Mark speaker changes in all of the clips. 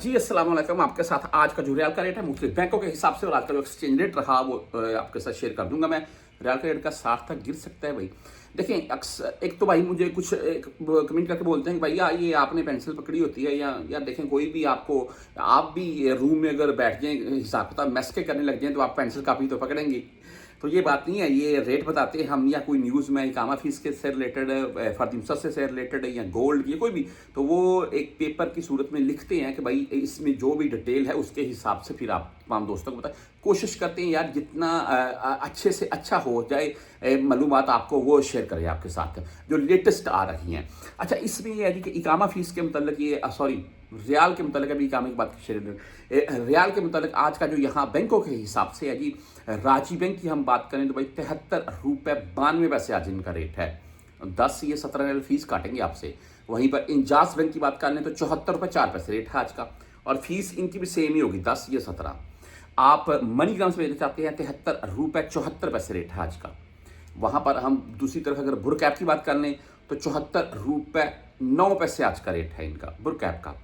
Speaker 1: जी अस्सलाम वालेकुम। आपके साथ आज का जो रियाल का रेट है मुख्तलिफ बैंकों के हिसाब से और आज का जो एक्सचेंज रेट रहा वो आपके साथ शेयर कर दूंगा मैं। रियाल का रेट का 60 तक गिर सकता है भाई। देखें अक्सर एक तो भाई मुझे कुछ कमेंट करके बोलते हैं कि भैया ये आपने पेंसिल पकड़ी होती है या देखें कोई भी आपको आप भी रूम में अगर बैठ जाएं हिसाब किताब मैस के करने लग जाएं तो आप पेंसिल कापी तो पकड़ेंगे। तो ये बात नहीं है, ये रेट बताते हैं हम या कोई न्यूज़ में इकामा फीस के से रिलेटेड फर्द से रिलेटेड है या गोल्ड या कोई भी, तो वो एक पेपर की सूरत में लिखते हैं कि भाई इसमें जो भी डिटेल है उसके हिसाब से फिर आप तमाम दोस्तों को बताएं। कोशिश करते हैं यार जितना अच्छे से अच्छा हो जाए मालूमात आपको वो शेयर करें आपके साथ जो लेटेस्ट आ रही हैं। अच्छा, इसमें यह है कि इकामा फीस के मतलब ये सॉरी रियाल के मतलब अभी इकामे की बात शेयर रियाल के मतलब आज का जो यहाँ बैंकों के हिसाब से है जी, राजी बैंक की हम बात करें तो भाई 73 रुपये 92 पैसे आज इनका रेट है। 10 ये 17 फीस काटेंगे आपसे। वहीं पर इंजास बैंक की बात कर लें तो 74 रुपये 4 पैसे रेट है आज का और फीस इनकी भी सेम ही होगी 10 ये 17। आप मनीग्राम से भेजना चाहते हैं 73 रुपये 74 पैसे रेट है आज का। वहाँ पर हम दूसरी तरफ अगर बुर कैप की बात कर लें तो 74 रुपये 9 पैसे आज का रेट है इनका बुर कैप का।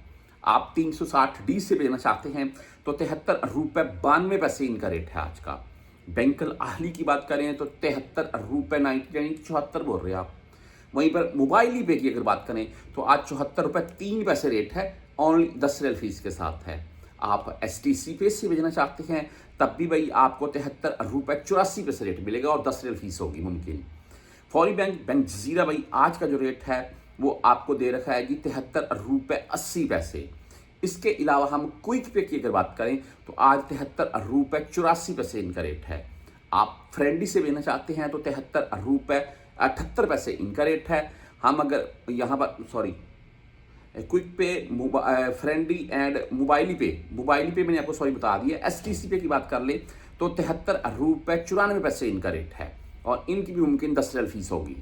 Speaker 1: आप 360D से भेजना चाहते हैं तो 73 रुपये 92 पैसे इनका रेट है आज का। बैंकल आहली की बात करें तो 73 रुपये 90 यानी 74 बोल रहे हैं आप। वहीं पर मोबाइल पे की अगर बात करें तो आज 74 रुपये 3 पैसे रेट है, ओनली 10 रियल फीस के साथ है। आप STC पे से भेजना चाहते हैं तब भी भाई आपको 73 रुपये 84 पैसे रेट मिलेगा और 10 रियल फीस होगी मुमकिन। फौरी बैंक जजीरा भाई आज का जो रेट है वो आपको दे रखा है जी 73 रुपये 80 पैसे। इसके अलावा हम क्विक पे की अगर बात करें तो आज 73 रुपये 84 पैसे इनका रेट है। आप फ्रेंडली से लेना चाहते हैं तो 73 रुपये 78 पैसे इनका रेट है। हम अगर यहाँ पर सॉरी क्विक पे फ्रेंडली एंड मोबाइली पे मैंने आपको सॉरी बता दिया। STC पे की बात कर ले तो 73 रुपये 94 पैसे इनका रेट है और इनकी भी मुमकिन 10 रियल फीस होगी।